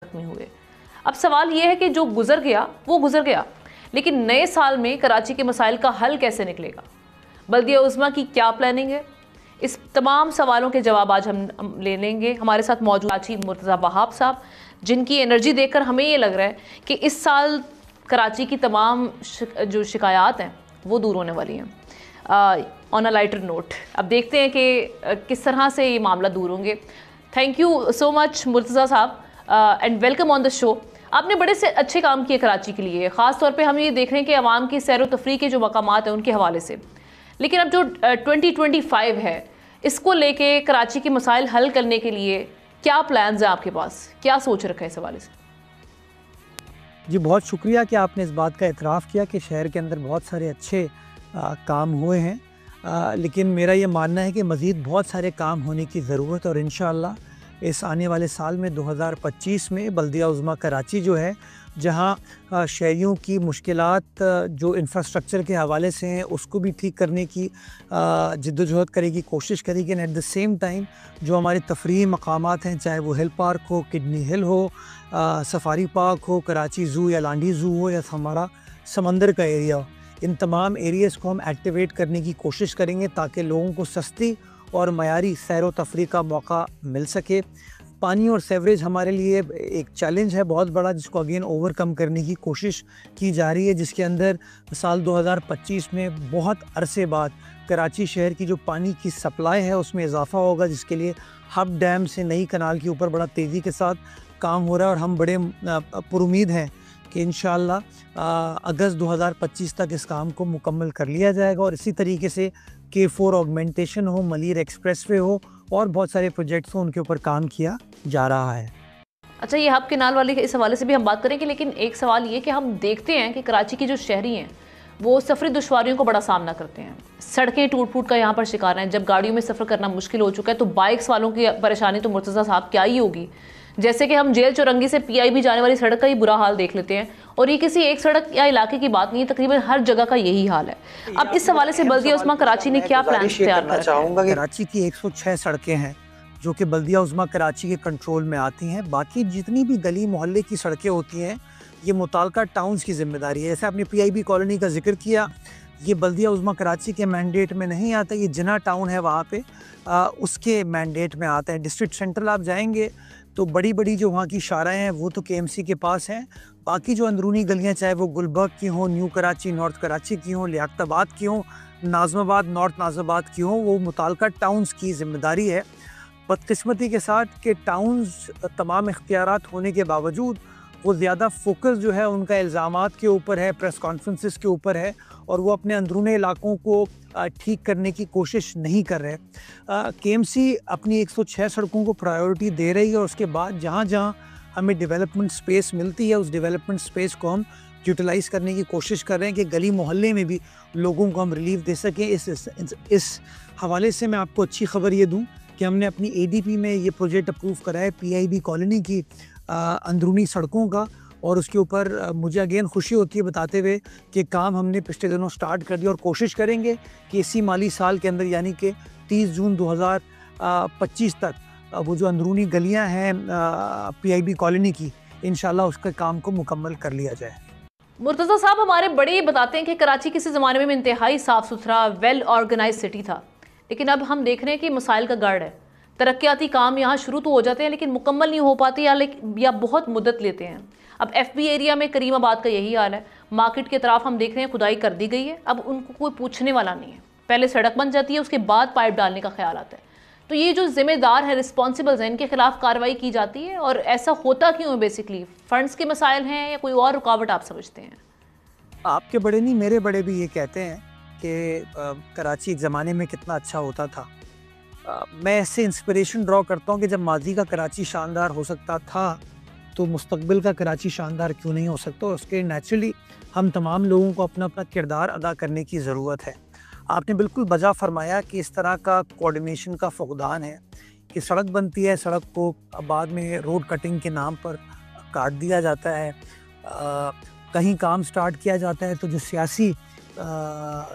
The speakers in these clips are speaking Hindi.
ज़ख्मी हुए। अब सवाल ये है कि जो गुजर गया वो गुजर गया, लेकिन नए साल में कराची के मसाइल का हल कैसे निकलेगा? बल्दिया उज़्मा की क्या प्लानिंग है? इस तमाम सवालों के जवाब आज हम ले लेंगे। हमारे साथ मौजूद कराची मुर्तज़ा वहाब साहब, जिनकी एनर्जी देखकर हमें ये लग रहा है कि इस साल कराची की तमाम जो शिकायत हैं वो दूर होने वाली हैं। ऑन अ लाइटर नोट, अब देखते हैं कि किस तरह से ये मामला दूर होंगे। Thank you so much Murtaza साहब and welcome on the show. आपने बड़े से अच्छे काम किए कराची के लिए, ख़ास तौर पे हम ये देख रहे हैं कि आवाम की सैर व तफरी के जो मकामात हैं उनके हवाले से। लेकिन अब जो 2025 है, इसको लेके कराची के मसाइल हल करने के लिए क्या प्लान्स हैं आपके पास, क्या सोच रखा है इस हवाले से? जी, बहुत शुक्रिया कि आपने इस बात का एतराफ़ किया कि शहर के अंदर बहुत सारे अच्छे काम हुए हैं, लेकिन मेरा ये मानना है कि मज़ीद बहुत सारे काम होने की ज़रूरत, और इंशाअल्लाह इस आने वाले साल में 2025 में बल्दिया उज़्मा कराची जो है, जहाँ शहरियों की मुश्किलात जो इंफ्रास्ट्रक्चर के हवाले से हैं उसको भी ठीक करने की जद्दोजहद करेगी, कोशिश करेगी, and at the same time जो हमारे तफरीही मकामात हैं, चाहे वो हिल पार्क हो, किडनी हिल हो, सफारी पार्क हो, कराची ज़ू या लांडी ज़ू हो, या हमारा समंदर का एरिया हो, इन तमाम एरियाज़ को हम एक्टिवेट करने की कोशिश करेंगे ताकि लोगों को सस्ती और मयारी सैर व तफरी का मौका मिल सके। पानी और सेवरेज हमारे लिए एक चैलेंज है बहुत बड़ा, जिसको अगेन ओवरकम करने की कोशिश की जा रही है, जिसके अंदर साल 2025 में बहुत अरसे बाद कराची शहर की जो पानी की सप्लाई है उसमें इजाफ़ा होगा, जिसके लिए हब डैम से नई कनाल के ऊपर बड़ा तेज़ी के साथ काम हो रहा है, और हम बड़े पुरुमीद हैं कि इंशाअल्लाह अगस्त 2025 तक इस काम को मुकम्मल कर लिया जाएगा। और इसी तरीके से K4 ऑगमेंटेशन हो, मलीर एक्सप्रेसवे हो, और बहुत सारे प्रोजेक्ट्स हो, उनके ऊपर काम किया जा रहा है। अच्छा, ये हब केनाल वाले इस हवाले से भी हम बात करेंगे, लेकिन एक सवाल ये कि हम देखते हैं कि कराची के जो शहरी हैं वो सफ़री दुश्वारियों को बड़ा सामना करते हैं। सड़कें टूट फूट का यहाँ पर शिकार हैं। जब गाड़ियों में सफ़र करना मुश्किल हो चुका है तो बाइक्स वालों की परेशानी तो मुर्तज़ा साहब क्या ही होगी। जैसे कि हम जेल चौरंगी से PIB जाने वाली सड़क का ही बुरा हाल देख लेते हैं, और ये किसी एक सड़क या इलाके की बात नहीं है, तकरीबन हर जगह का यही हाल है। अब इस हवाले से बल्दिया उज़्मा कराची ने क्या प्लान तैयार किया? चाहूँगा कि कराची की 106 सड़कें हैं जो कि बल्दिया उज़्मा कराची के कंट्रोल में आती हैं। बाकी जितनी भी गली मोहल्ले की सड़कें होती हैं ये मुताल्लिका टाउन्स की ज़िम्मेदारी है। जैसे आपने PIB कॉलोनी का जिक्र किया, ये बल्दिया उज़्मा कराची के मैंडेट में नहीं आता, ये जिना टाउन है वहाँ पे उसके मैंडेट में आता है। डिस्ट्रिक्ट सेंट्रल आप जाएंगे तो बड़ी बड़ी जो वहाँ की शाराएँ हैं वो तो KMC के पास हैं। बाकी जो अंदरूनी गलियाँ, चाहे वो गुलबर्ग की हों, न्यू कराची, नॉर्थ कराची की हों, लियाकताबाद की हों, नाज़माबाद, नॉर्थ नाज़माबाद की हों, वो मुताल्लिका टाउन्स की ज़िम्मेदारी है। बदकिस्मती के साथ कि टाउन्स तमाम इख्तियारात होने के बावजूद वो ज़्यादा फोकस जो है उनका इल्ज़ामात के ऊपर है, प्रेस कॉन्फ्रेंसेस के ऊपर है, और वो अपने अंदरूनी इलाकों को ठीक करने की कोशिश नहीं कर रहे। KMC अपनी 106 सड़कों को प्रायोरिटी दे रही है, और उसके बाद जहाँ जहाँ हमें डेवलपमेंट स्पेस मिलती है उस डेवलपमेंट स्पेस को हम यूटिलाइज़ करने की कोशिश कर रहे हैं कि गली मोहल्ले में भी लोगों को हम रिलीफ दे सकें। इस हवाले से मैं आपको अच्छी खबर ये दूँ कि हमने अपनी ADP में ये प्रोजेक्ट अप्रूव करा है PIB कॉलोनी की अंदरूनी सड़कों का, और उसके ऊपर मुझे अगेन खुशी होती है बताते हुए कि काम हमने पिछले दिनों स्टार्ट कर दिया, और कोशिश करेंगे कि इसी माली साल के अंदर यानी कि 30 जून 2025 तक वो जो अंदरूनी गलियां हैं PIB कॉलोनी की, इंशाल्लाह उसके काम को मुकम्मल कर लिया जाए। मुर्तज़ा साहब, हमारे बड़े ये बताते हैं कि कराची किसी ज़माने में इंतहाई साफ़ सुथरा वेल ऑर्गेनाइज सिटी था, लेकिन अब हम देख रहे हैं कि मसाइल का गढ़ है। तरक्याती काम यहाँ शुरू तो हो जाते हैं लेकिन मुकम्मल नहीं हो पाते, या बहुत मुद्दत लेते हैं। अब FB एरिया में करीमाबाद का यही हाल है। मार्केट के तरफ हम देख रहे हैं खुदाई कर दी गई है, अब उनको कोई पूछने वाला नहीं है। पहले सड़क बन जाती है, उसके बाद पाइप डालने का ख्याल आता है। तो ये जो जिम्मेदार है, रिस्पॉन्सिबल्स हैं, इनके खिलाफ कार्रवाई की जाती है, और ऐसा होता क्यों है? बेसिकली फंड्स के मसाइल हैं या कोई और रुकावट आप समझते हैं? आपके बड़े नहीं, मेरे बड़े भी ये कहते हैं कि कराची एक ज़माने में कितना अच्छा होता था। मैं इससे इंस्पिरेशन ड्रॉ करता हूँ कि जब माजी का कराची शानदार हो सकता था तो मुस्तकबिल का कराची शानदार क्यों नहीं हो सकता। उसके नेचुरली हम तमाम लोगों को अपना अपना किरदार अदा करने की ज़रूरत है। आपने बिल्कुल बजा फरमाया कि इस तरह का कोऑर्डिनेशन का फुकदान है कि सड़क बनती है, सड़क को बाद में रोड कटिंग के नाम पर काट दिया जाता है। कहीं काम स्टार्ट किया जाता है तो जो सियासी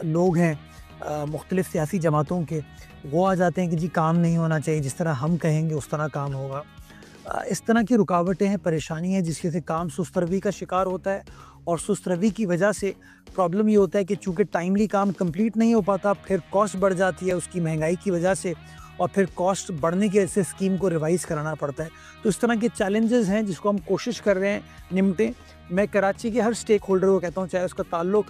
लोग हैं मुख्तलिफ़ सियासी जमातों के, वो आ जाते हैं कि जी काम नहीं होना चाहिए, जिस तरह हम कहेंगे उस तरह काम होगा। इस तरह की रुकावटें हैं, परेशानी है, जिसकी वजह से काम सुस्त रवि का शिकार होता है। और सुस्त रवि की वजह से प्रॉब्लम ये होता है कि चूँकि टाइमली काम कंप्लीट नहीं हो पाता, फिर कॉस्ट बढ़ जाती है उसकी महंगाई की वजह से, और फिर कॉस्ट बढ़ने की वजह से स्कीम को रिवाइज़ कराना पड़ता है। तो इस तरह के चैलेंजेस हैं जिसको हम कोशिश कर रहे हैं निपटें। मैं कराची के हर स्टेक होल्डर को कहता हूँ, चाहे उसका ताल्लुक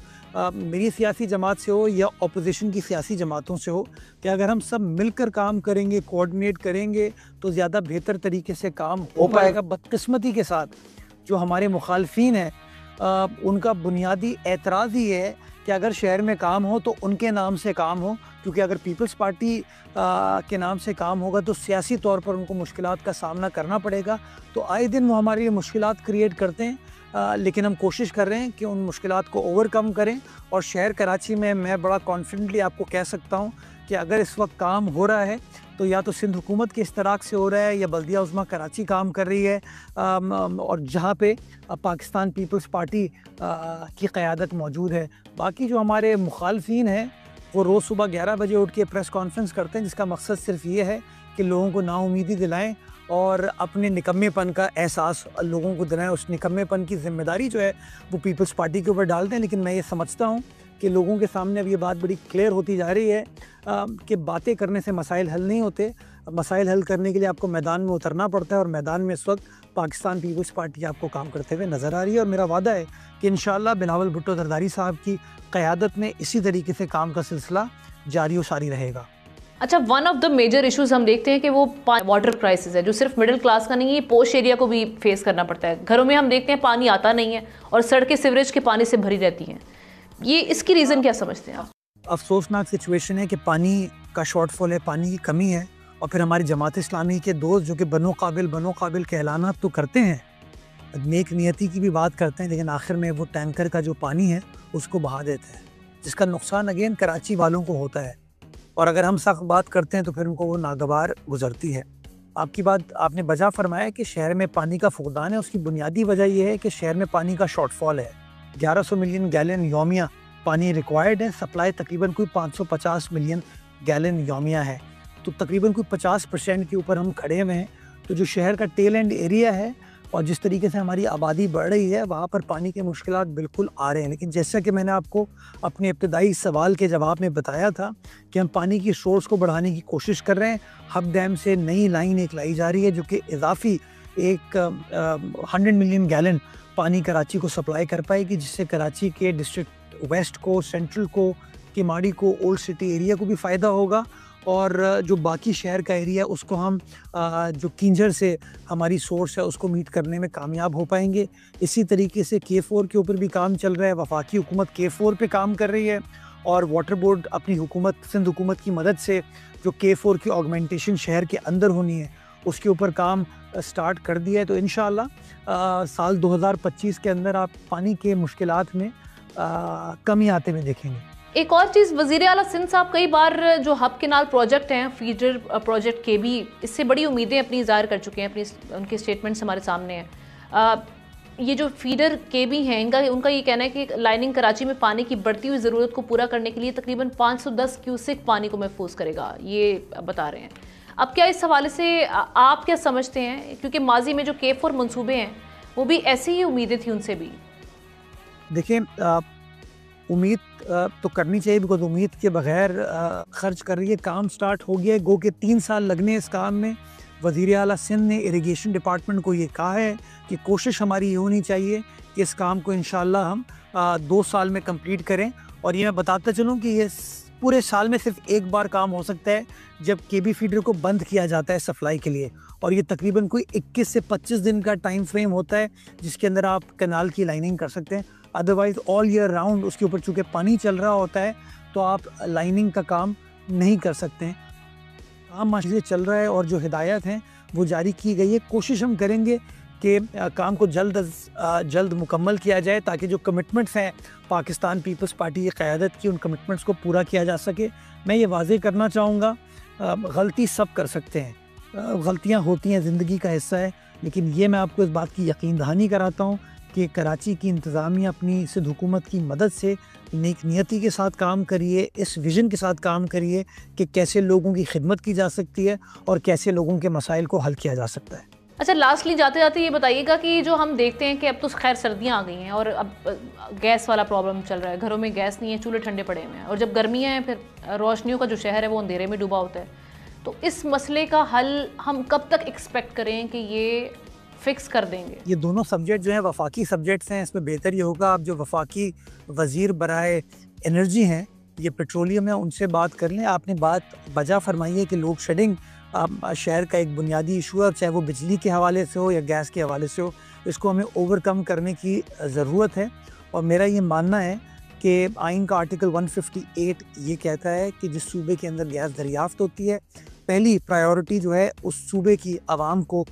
मेरी सियासी जमात से हो या अपोजिशन की सियासी जमातों से हो, कि अगर हम सब मिलकर काम करेंगे, कोऑर्डिनेट करेंगे, तो ज़्यादा बेहतर तरीके से काम हो पाएगा। बदकिस्मती के साथ जो हमारे मुखालफीन हैं, उनका बुनियादी एतराज़ ही है कि अगर शहर में काम हो तो उनके नाम से काम हो, क्योंकि अगर पीपल्स पार्टी के नाम से काम होगा तो सियासी तौर पर उनको मुश्किलात का सामना करना पड़ेगा। तो आए दिन वो हमारे लिए मुश्किलात क्रिएट करते हैं, लेकिन हम कोशिश कर रहे हैं कि उन मुश्किलात को ओवरकम करें। और शहर कराची में मैं बड़ा कॉन्फिडेंटली आपको कह सकता हूँ कि अगर इस वक्त काम हो रहा है तो या तो सिंध हुकूमत के इश्तराक से हो रहा है या बल्दिया उज़्मा कराची काम कर रही है, और जहाँ पे पाकिस्तान पीपल्स पार्टी की क़यादत मौजूद है। बाकी जो हमारे मुखालफीन हैं वो रोज़ सुबह 11 बजे उठ के प्रेस कॉन्फ्रेंस करते हैं, जिसका मकसद सिर्फ ये है कि लोगों को नाउमीदी दिलाएं और अपने निकम्मेपन का एहसास लोगों को दिलाएं। उस निकम्मेपन की ज़िम्मेदारी जो है वो पीपल्स पार्टी के ऊपर डाल दें। लेकिन मैं ये समझता हूँ कि लोगों के सामने अब ये बात बड़ी क्लियर होती जा रही है कि बातें करने से मसाइल हल नहीं होते। मसाइल हल करने के लिए आपको मैदान में उतरना पड़ता है, और मैदान में इस वक्त पाकिस्तान पीपल्स पार्टी आपको काम करते हुए नज़र आ रही है। और मेरा वादा है कि इंशाअल्लाह बिनावल भुट्टो जरदारी साहब की क़यादत में इसी तरीके से काम का सिलसिला जारी और सारी रहेगा। अच्छा, one of the major issues हम देखते हैं कि वो वाटर क्राइसिस है, जो सिर्फ मिडिल क्लास का नहीं है, पोश एरिया को भी फेस करना पड़ता है। घरों में हम देखते हैं पानी आता नहीं है और सड़कें सीवरेज के पानी से भरी रहती हैं। ये इसकी रीज़न क्या समझते हैं आप? अफसोसनाक सिचुएशन है कि पानी का शॉर्टफॉल है, पानी की कमी है, और फिर हमारी जमात इस्लामी के दोस्त जो कि बनो काबिल कहलाना तो करते हैं, नेक नियति की भी बात करते हैं, लेकिन आखिर में वो टैंकर का जो पानी है उसको बहा देते हैं, जिसका नुकसान अगेन कराची वालों को होता है। और अगर हम सख्त बात करते हैं तो फिर उनको वो नागवार गुजरती है। आपकी बात आपने बजा फरमाया कि शहर में पानी का फुकदान है। उसकी बुनियादी वजह यह है कि शहर में पानी का शॉर्टफॉल है। 1100 मिलियन गैलन यौमिया पानी रिक्वायर्ड है, सप्लाई तकरीबन कोई 550 मिलियन गैलन यौमिया है। तो तकरीबन कोई 50% के ऊपर हम खड़े हुए हैं। तो जो शहर का टेल एंड एरिया है और जिस तरीके से हमारी आबादी बढ़ रही है, वहाँ पर पानी के मुश्किलात बिल्कुल आ रहे हैं। लेकिन जैसा कि मैंने आपको अपने इब्तदाई सवाल के जवाब में बताया था कि हम पानी की सोर्स को बढ़ाने की कोशिश कर रहे हैं। हब डैम से नई लाइन एक लाई जा रही है जो कि इजाफी 100 मिलियन गैलन पानी कराची को सप्लाई कर पाएगी, जिससे कराची के डिस्ट्रिक्ट वेस्ट को, सेंट्रल को, किमाड़ी को, ओल्ड सिटी एरिया को भी फ़ायदा होगा। और जो बाकी शहर का एरिया उसको हम जो किंजर से हमारी सोर्स है उसको मीट करने में कामयाब हो पाएंगे। इसी तरीके से K4 के ऊपर भी काम चल रहा है। वफाकी हुकूमत K4 पे काम कर रही है और वाटर बोर्ड अपनी हुकूमत, सिंध हुकूमत की मदद से जो K4 की ऑगमेंटेशन शहर के अंदर होनी है उसके ऊपर काम स्टार्ट कर दिया है। तो इंशाअल्लाह साल 2025 के अंदर आप पानी के मुश्किलात में कमी आते हुए देखेंगे। एक और चीज़, वज़ीर आला सिंध साहब कई बार जो हब केनाल प्रोजेक्ट हैं, फीडर प्रोजेक्ट के भी, इससे बड़ी उम्मीदें अपनी ज़ाहिर कर चुके हैं, उनके स्टेटमेंट्स हमारे सामने हैं। ये जो फीडर के भी हैं, उनका ये कहना है कि लाइनिंग कराची में पानी की बढ़ती हुई ज़रूरत को पूरा करने के लिए तकरीबन 510 क्यूसेक पानी को महफूज करेगा, ये बता रहे हैं। अब क्या इस हवाले से आप क्या समझते हैं, क्योंकि माजी में जो K4 मंसूबे हैं वो भी ऐसी ही उम्मीदें थी उनसे भी? देखिए, उम्मीद तो करनी चाहिए, बिकॉज उम्मीद के बगैर खर्च कर रही है। काम स्टार्ट हो गया है, गो के 3 साल लगने इस काम में। वज़ीर आला सिंध ने इरिगेशन डिपार्टमेंट को ये कहा है कि कोशिश हमारी ये होनी चाहिए कि इस काम को इंशाअल्लाह हम 2 साल में कंप्लीट करें। और ये मैं बताता चलूँ कि ये पूरे साल में सिर्फ एक बार काम हो सकता है जब KB फीडर को बंद किया जाता है सप्लाई के लिए, और ये तकरीबन कोई 21 से 25 दिन का टाइम फ्रेम होता है जिसके अंदर आप कैनाल की लाइनिंग कर सकते हैं। अदरवाइज़ ऑल ईयर राउंड उसके ऊपर चूँकि पानी चल रहा होता है तो आप लाइनिंग का काम नहीं कर सकते हैं। काम माशरे चल रहा है और जो हिदायत हैं वो जारी की गई है। कोशिश हम करेंगे कि काम को जल्द मुकम्मल किया जाए ताकि जो कमिटमेंट्स हैं पाकिस्तान पीपल्स पार्टी की क़यादत की, उन कमिटमेंट्स को पूरा किया जा सके। मैं ये वाज़ेह करना चाहूँगा, गलती सब कर सकते हैं, गलतियाँ होती हैं, ज़िंदगी का हिस्सा है। लेकिन ये मैं आपको इस बात की यकीन दहानी कराता हूँ कि कराची की इंतज़ामिया अपनी सिंध हुकूमत की मदद से नेक नियति के साथ काम करिए, इस विज़न के साथ काम करिए कि कैसे लोगों की खिदमत की जा सकती है और कैसे लोगों के मसाइल को हल किया जा सकता है। अच्छा, लास्टली जाते जाते ये बताइएगा कि जो हम देखते हैं कि अब तो खैर सर्दियाँ आ गई हैं और अब गैस वाला प्रॉब्लम चल रहा है, घरों में गैस नहीं है, चूल्हे ठंडे पड़े हुए हैं, और जब गर्मियाँ हैं फिर रोशनियों का जो शहर है वो अंधेरे में डूबा होता है। तो इस मसले का हल हम कब तक एक्सपेक्ट करें कि ये फिक्स कर देंगे? ये दोनों सब्जेक्ट जो हैं वफाकी सब्जेक्ट्स हैं। इसमें बेहतर ये होगा आप जो वफाकी वज़ीर बराए एनर्जी हैं, ये पेट्रोलियम है, उनसे बात कर लें। आपने बात बजा फरमाई है कि लोड शेडिंग शहर का एक बुनियादी इशू है, चाहे वो बिजली के हवाले से हो या गैस के हवाले से हो, इसको हमें ओवरकम करने की ज़रूरत है। और मेरा ये मानना है कि आइन का आर्टिकल 158 ये कहता है कि जिस सूबे के अंदर गैस दरियाफ्त होती है, पहली प्रायोरिटी जो है उस सूबे की आवाम को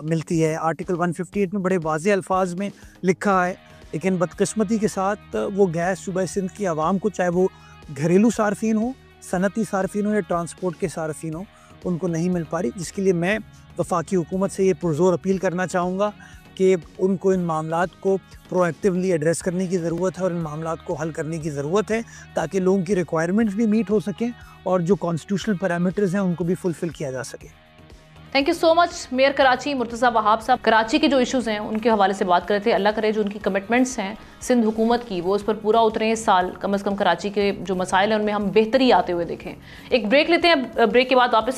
मिलती है। आर्टिकल 158 में बड़े वाज़ेह अल्फाज में लिखा है, लेकिन बदकिस्मती के साथ वो गैस सूबा सिंध की आवाम को, चाहे वो घरेलू सार्फिन हो, सनती सार्फिन हो या ट्रांसपोर्ट के सार्फिन हो, उनको नहीं मिल पा रही। जिसके लिए मैं वफाकी हुकूमत से ये पुरज़ोर अपील करना चाहूँगा कि उनको इन मामलात को प्रोएक्टिवली एड्रेस करने की ज़रूरत है और इन मामलात को हल करने की ज़रूरत है, ताकि लोगों की रिक्वायरमेंट्स भी मीट हो सकें और जो कॉन्स्टिट्यूशनल पैरामीटर्स हैं उनको भी फुलफ़िल किया जा सके। Thank you so much mayor Karachi Murtaza Wahab साहब। कराची के जो इश्यूज़ हैं उनके हवाले से बात कर रहे थे। अल्लाह करे जो उनकी कमिटमेंट्स हैं सिंध हुकूमत की, वो उस पर पूरा उतरे। इस साल कम से कम कराची के जो मसाइल हैं उनमें हम बेहतरी आते हुए देखें। एक ब्रेक लेते हैं, ब्रेक के बाद वापस